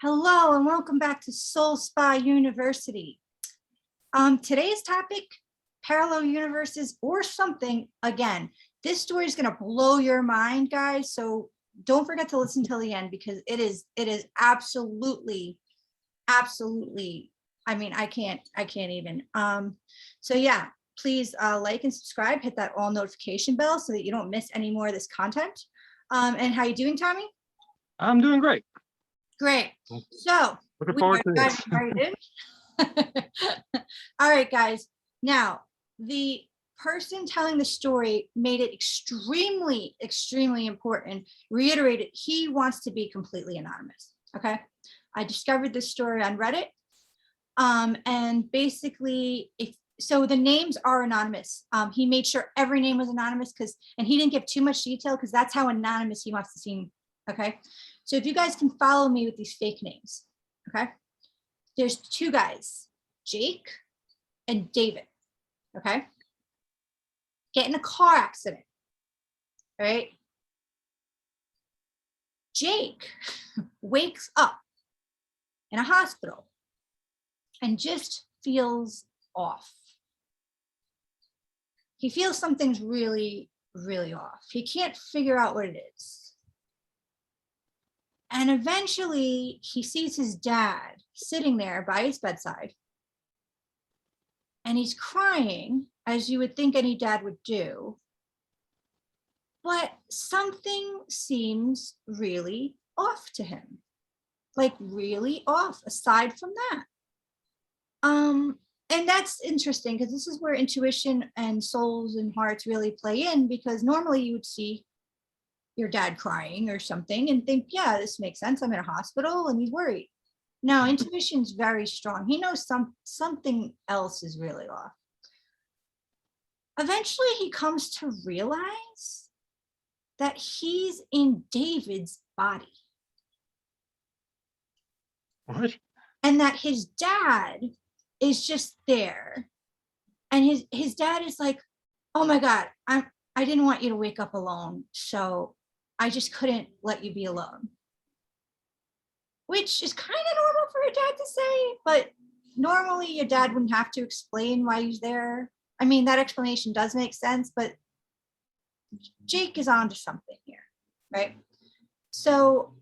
Hello and welcome back to SoulSpaUniversity. Today's topic, parallel universes or something. Again, this story is going to blow your mind, guys. So don't forget to listen till the end because it is absolutely. I mean, I can't even. So yeah, please like and subscribe. Hit that all notification bell so that you don't miss any more of this content. And how you doing, Tommy? I'm doing great. Great. So looking forward to this. Right in. All right, guys. Now, the person telling the story made it extremely important, reiterated he wants to be completely anonymous. Okay. I discovered this story on Reddit. And basically, so the names are anonymous. He made sure every name was anonymous and he didn't give too much detail because that's how anonymous he wants to seem. Okay. So if you guys can follow me with these fake names, okay? There's two guys, Jake and David, okay? Get in a car accident, right? Jake wakes up in a hospital and just feels off. He feels something's really off. He can't figure out what it is. And eventually he sees his dad sitting there by his bedside. And he's crying, as you would think any dad would do. But something seems really off to him. Like really off, aside from that. And that's interesting because this is where intuition and souls and hearts really play in, because normally you would see your dad crying or something and think, yeah, this makes sense. I'm in a hospital and he's worried. No, intuition's very strong. He knows something else is really off. Eventually he comes to realize that he's in David's body. What? And that his dad is just there. And his dad is like, oh my God, I didn't want you to wake up alone. So I just couldn't let you be alone. Which is kind of normal for a dad to say, but normally your dad wouldn't have to explain why he's there. I mean, that explanation does make sense, but Jake is onto something here, right? So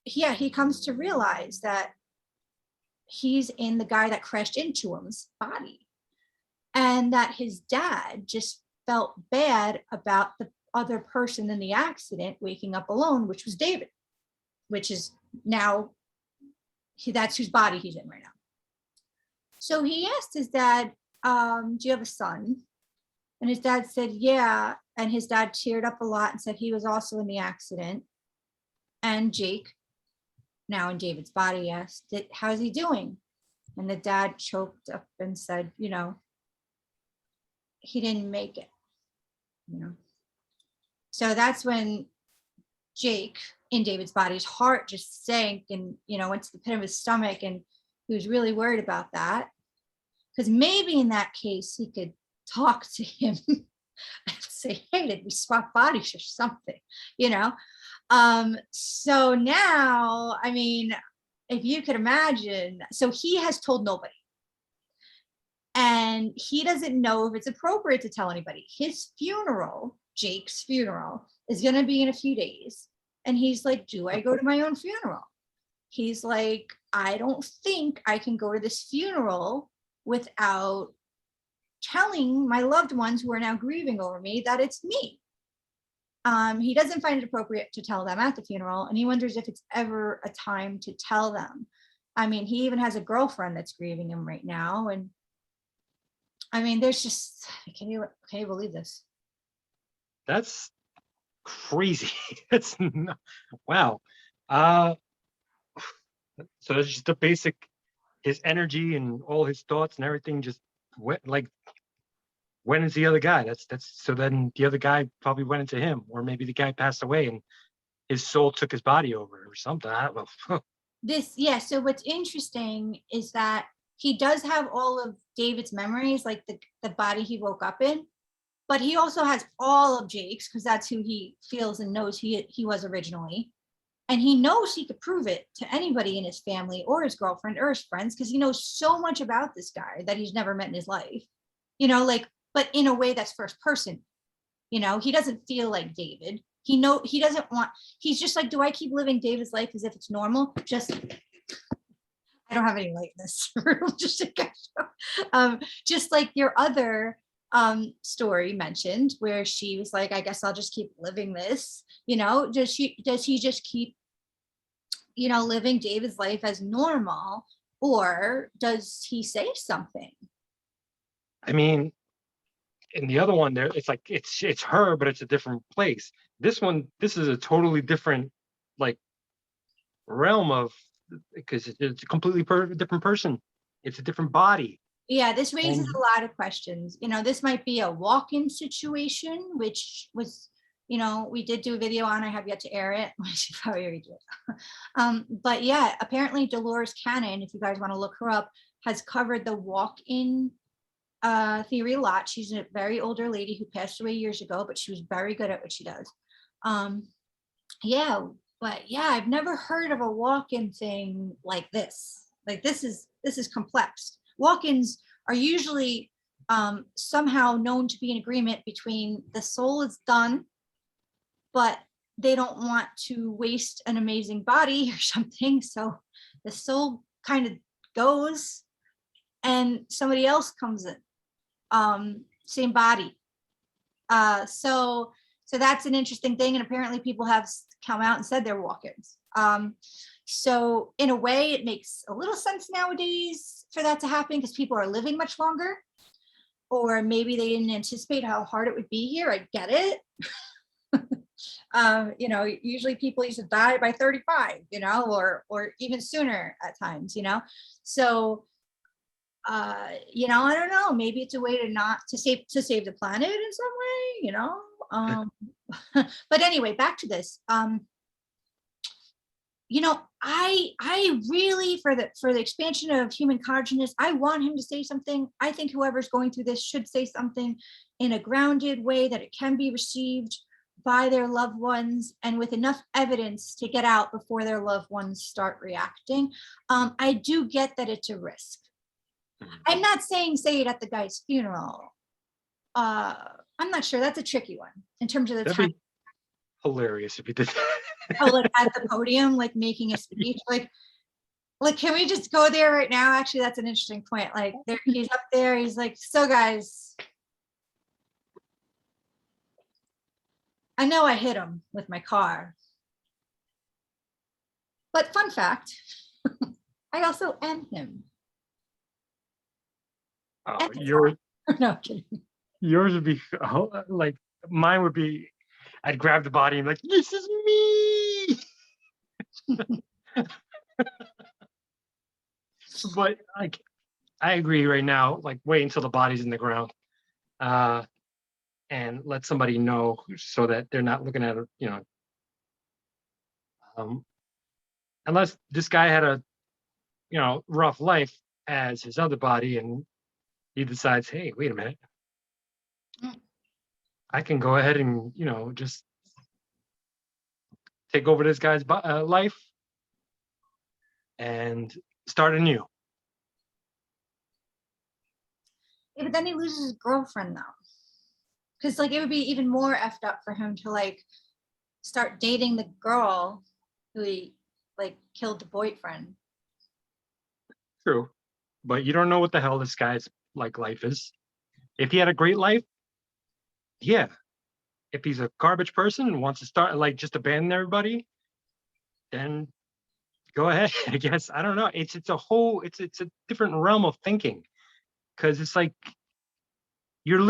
yeah, he comes to realize that he's in the guy that crashed into him's body, and that his dad just felt bad about the other person in the accident waking up alone, which was David, which is now that's whose body he's in right now. So he asked his dad, do you have a son? And his dad said, yeah. And his dad teared up a lot and said he was also in the accident. And Jake, now in David's body, asked, how's he doing? And the dad choked up and said, he didn't make it, So that's when Jake, in David's body, his heart just sank and, went to the pit of his stomach, and he was really worried about that. Because maybe in that case, he could talk to him and say, hey, did we swap bodies or something, So now, I mean, if you could imagine, so he has told nobody. And he doesn't know if it's appropriate to tell anybody. His funeral, Jake's funeral, is going to be in a few days. And he's like, do I go to my own funeral? He's like, I don't think I can go to this funeral without telling my loved ones who are now grieving over me that it's me. He doesn't find it appropriate to tell them at the funeral. And he wonders if it's ever a time to tell them. I mean, he even has a girlfriend that's grieving him right now. And I mean, there's just, can you believe this? That's crazy. It's wow. So it's just the basic, his energy and all his thoughts and everything just went like, when is the other guy? That's so then the other guy probably went into him, or maybe the guy passed away and his soul took his body over or something. I don't know. So what's interesting is that he does have all of David's memories, like the body he woke up in, but he also has all of Jake's, because that's who he feels and knows he was originally. And he knows he could prove it to anybody in his family or his girlfriend or his friends because he knows so much about this guy that he's never met in his life, like, but in a way that's first person. He doesn't feel like David. He doesn't want, he's just like, do I keep living David's life as if it's normal? I don't have any light in this room, just like your other story mentioned where she was like, I guess I'll just keep living this, does he just keep, living David's life as normal, or does he say something? I mean, in the other one there, it's like it's her, but it's a different place. This is a totally different like realm of, because it's a completely different person. It's a different body. Yeah, this raises And a lot of questions. This might be a walk-in situation, which was, we did do a video on. I have yet to air it. I should probably redo it. But yeah, apparently Dolores Cannon, if you guys want to look her up, has covered the walk-in theory a lot. She's a very older lady who passed away years ago, but she was very good at what she does. Yeah, but yeah, I've never heard of a walk-in thing like this. Like this is complex. Walk-ins are usually somehow known to be an agreement between the soul is done, but they don't want to waste an amazing body or something. So the soul kind of goes and somebody else comes in, same body. So that's an interesting thing. And apparently people have come out and said they're walk-ins. So in a way, it makes a little sense nowadays for that to happen because people are living much longer, or maybe they didn't anticipate how hard it would be here. I get it. Usually people used to die by 35, or even sooner at times, So, I don't know, maybe it's a way to save the planet in some way, but anyway, back to this. I really, for the expansion of human consciousness, I want him to say something. I think whoever's going through this should say something in a grounded way that it can be received by their loved ones and with enough evidence to get out before their loved ones start reacting. I do get that it's a risk. I'm not saying say it at the guy's funeral. I'm not sure. That's a tricky one in terms of the that'd time. be hilarious if you did that. Oh, like at the podium, like making a speech, like can we just go there right now? Actually, that's an interesting point. Like he's up there, he's like, so guys, I know I hit him with my car, but fun fact, I also am him. Oh, yours No, I'm kidding. would be like, mine would be, I'd grab the body and be like, this is me. But like, I agree right now, like wait until the body's in the ground, and let somebody know so that they're not looking at it, unless this guy had a, rough life as his other body and he decides, hey, wait a minute, I can go ahead and, just take over this guy's life and start anew. Yeah, but then he loses his girlfriend though. Because it would be even more effed up for him to start dating the girl who he killed the boyfriend. True. But you don't know what the hell this guy's life is. If he had a great life, yeah. If he's a garbage person and wants to start just abandon everybody, then go ahead. I guess. I don't know. It's a different realm of thinking. Because it's like you're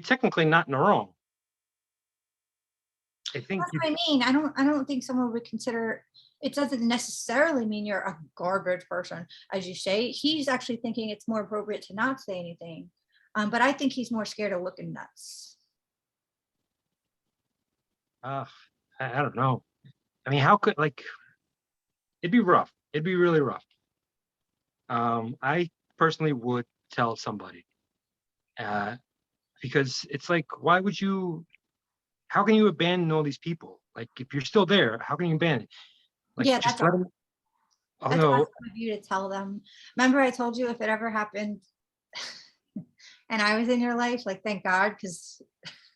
technically not in the wrong. I think That's what I mean. I don't think someone would consider, it doesn't necessarily mean you're a garbage person, as you say. He's actually thinking it's more appropriate to not say anything. But I think he's more scared of looking nuts. I don't know. I mean, how could it'd be rough. It'd be really rough. I personally would tell somebody, because it's like, why would you how can you abandon all these people? Like, if you're still there, how can you abandon? Like, Yeah, just that's let awesome. them. Oh That's no, awesome of you to tell them. Remember, I told you if it ever happened and I was in your life, like, thank God, because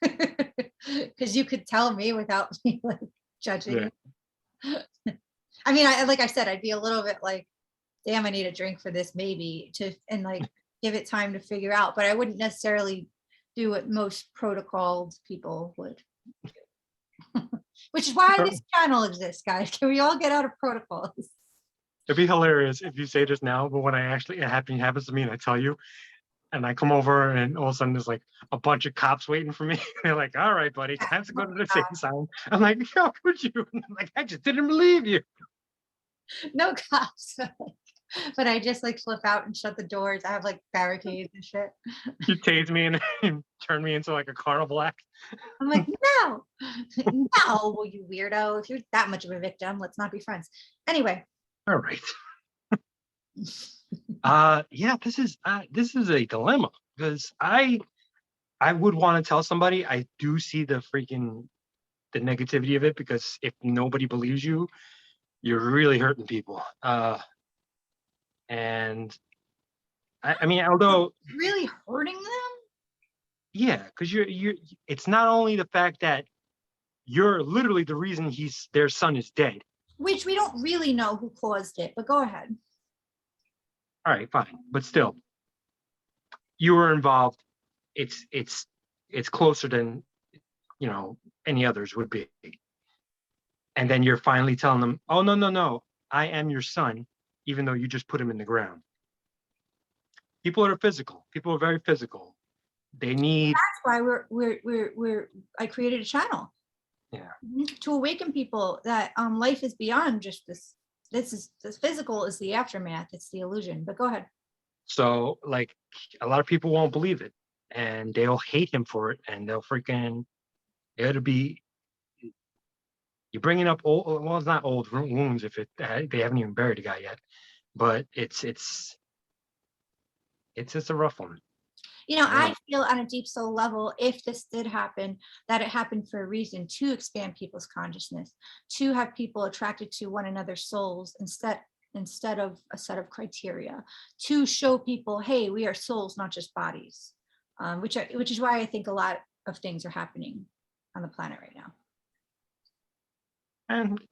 because you could tell me without me like judging yeah. you. I mean, I like I said, I'd be a little bit like, damn, I need a drink for this, maybe, to and like give it time to figure out. But I wouldn't necessarily do what most protocoled people would. Which is why this channel exists, guys. Can we all get out of protocols? It'd be hilarious if you say this now, but when I actually happens to me and I tell you, and I come over and all of a sudden there's like a bunch of cops waiting for me. They're like, all right, buddy, time to go to the safe zone. I'm like, how could you? And I'm like, I just didn't believe you. No cops. But I just like slip out and shut the doors. I have like barricades and shit. You tased me and, and turned me into like a carnival act. I'm like, no, no, well, you weirdo. If you're that much of a victim, let's not be friends. Anyway. All right. Yeah, this is a dilemma because I would want to tell somebody. I do see the negativity of it, because if nobody believes you, you're really hurting people. And I mean, although really hurting them? yeah, because it's not only the fact that you're literally the reason their son is dead. Which we don't really know who caused it, but go ahead. All right, fine, but still, you were involved. It's closer than any others would be. And then you're finally telling them, oh no, I am your son, even though you just put him in the ground. People are physical. People are very physical. They need. That's why I created a channel. Yeah. To awaken people that life is beyond just this. This physical is the aftermath. It's the illusion. But go ahead. So like a lot of people won't believe it, and they'll hate him for it, and it'll be. You're bringing up old. Well, it's not old wounds if they haven't even buried the guy yet, but it's just a rough one. I feel on a deep soul level, if this did happen, that it happened for a reason, to expand people's consciousness, to have people attracted to one another's souls instead of a set of criteria, to show people, hey, we are souls, not just bodies, which is why I think a lot of things are happening on the planet right now.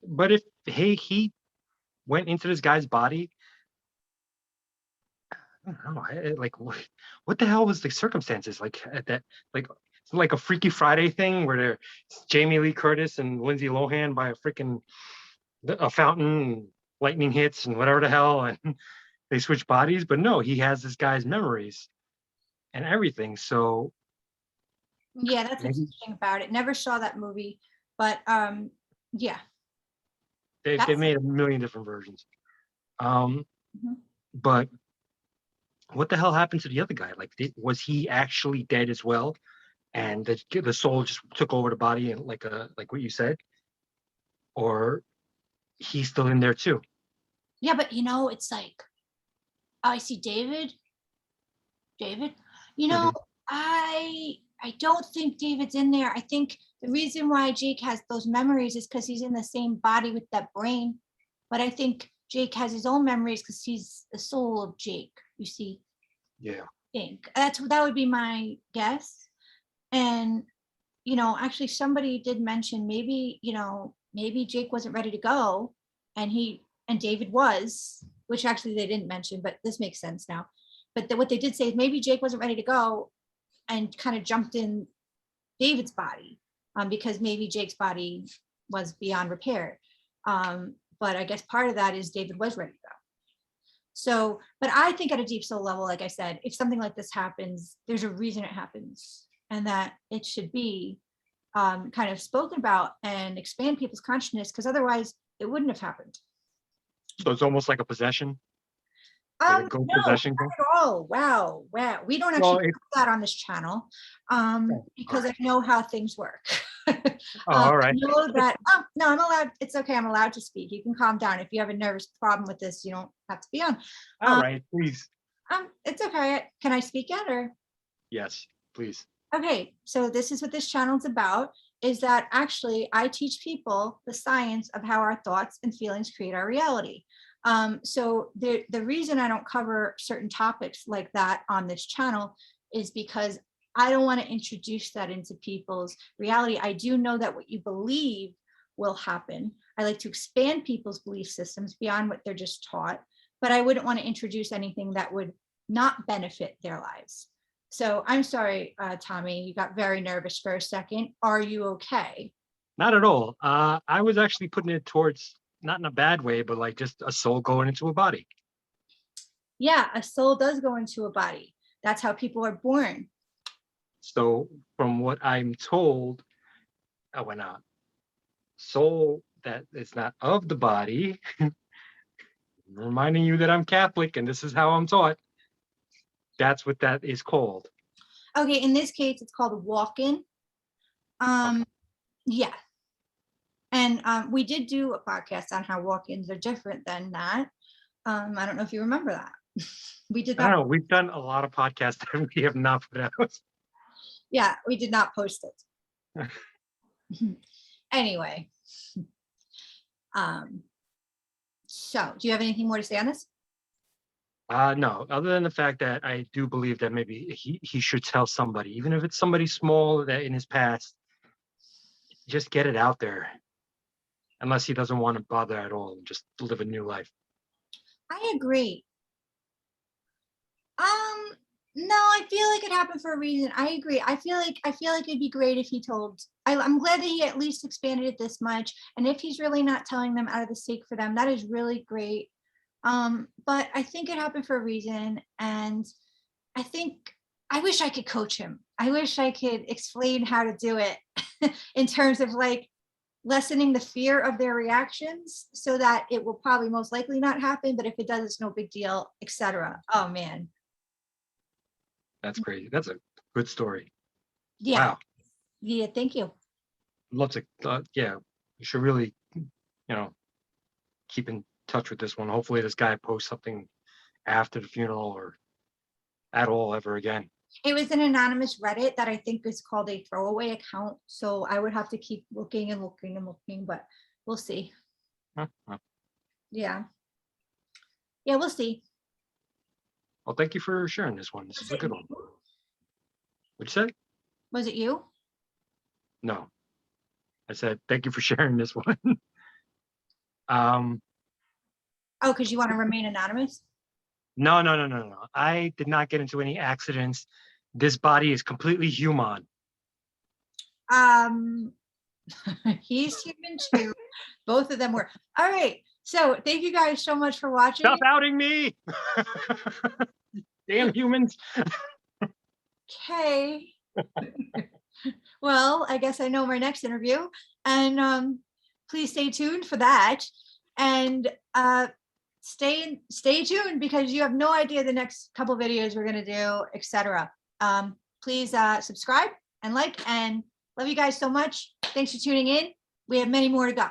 But if he went into this guy's body, I don't know, like what the hell was the circumstances like at that, like a Freaky Friday thing where they're Jamie Lee Curtis and Lindsay Lohan by a fountain, and lightning hits and whatever the hell, and they switch bodies. But no, he has this guy's memories and everything. So yeah, that's what's interesting about it. Never saw that movie, but yeah, they made a million different versions. Mm-hmm. But what the hell happened to the other guy? Like, was he actually dead as well? And the soul just took over the body, and like what you said, or he's still in there too? Yeah, but it's like, I see David, Mm-hmm. I don't think David's in there. I think the reason why Jake has those memories is because he's in the same body with that brain. But I think Jake has his own memories because he's the soul of Jake, you see. Yeah. I think that would be my guess. And actually somebody did mention maybe Jake wasn't ready to go, and David was, which actually they didn't mention, but this makes sense now. But what they did say is maybe Jake wasn't ready to go and kind of jumped in David's body, because maybe Jake's body was beyond repair. But I guess part of that is David was ready to go. So, but I think at a deep soul level, like I said, if something like this happens, there's a reason it happens, and that it should be kind of spoken about and expand people's consciousness, because otherwise it wouldn't have happened. So it's almost like a possession. Like a ghost possession. Not at all. Wow. We don't actually do that on this channel, because I know how things work. All right. I know that. Oh no, I'm allowed. It's okay. I'm allowed to speak. You can calm down. If you have a nervous problem with this, you don't have to be on. All right, please. It's okay. Can I speak yet, or? Yes, please. Okay, so this is what this channel is about. is that actually I teach people the science of how our thoughts and feelings create our reality. So the reason I don't cover certain topics like that on this channel is because I don't want to introduce that into people's reality. I do know that what you believe will happen. I like to expand people's belief systems beyond what they're just taught, but I wouldn't want to introduce anything that would not benefit their lives. So I'm sorry, Tommy, you got very nervous for a second. Are you okay? Not at all. I was actually putting it towards, not in a bad way, but like just a soul going into a body. Yeah, a soul does go into a body. That's how people are born. So from what I'm told, when a soul that is not of the body, reminding you that I'm Catholic and this is how I'm taught, that's what that is called. Okay, in this case, it's called walk-in. Okay. Yeah. And we did do a podcast on how walk-ins are different than that. I don't know if you remember that. We did I don't not. know. We've done a lot of podcasts that we have not put out. Yeah, we did not post it. Anyway. So do you have anything more to say on this? No, other than the fact that I do believe that maybe he should tell somebody, even if it's somebody small that in his past, just get it out there. Unless he doesn't want to bother at all and just live a new life. I agree. No, I feel like it happened for a reason. I agree. I feel like it'd be great if he told. I'm glad that he at least expanded it this much. And if he's really not telling them out of the sake for them, that is really great. But I think it happened for a reason. And I wish I could coach him. I wish I could explain how to do it in terms of like lessening the fear of their reactions so that it will probably most likely not happen. But if it does, it's no big deal, etc. Oh man. That's crazy. That's a good story. Yeah. Wow. Yeah. Thank you. Love to, yeah, you should really, keep in touch with this one. Hopefully this guy posts something after the funeral or at all ever again. It was an anonymous Reddit that I think is called a throwaway account. So I would have to keep looking and looking and looking, but we'll see. Huh, well. Yeah. Yeah, we'll see. Well, thank you for sharing this one. This is a good one. What'd you say? Was it you? No. I said, thank you for sharing this one. Oh, because you want to remain anonymous? No. I did not get into any accidents. This body is completely human. He's human too. Both of them were. All right. So thank you guys so much for watching. Stop outing me. Damn humans. Okay. Well, I guess I know my next interview. And please stay tuned for that. And stay tuned because you have no idea the next couple videos we're going to do, etc. Please subscribe and like, and love you guys so much. Thanks for tuning in. We have many more to go.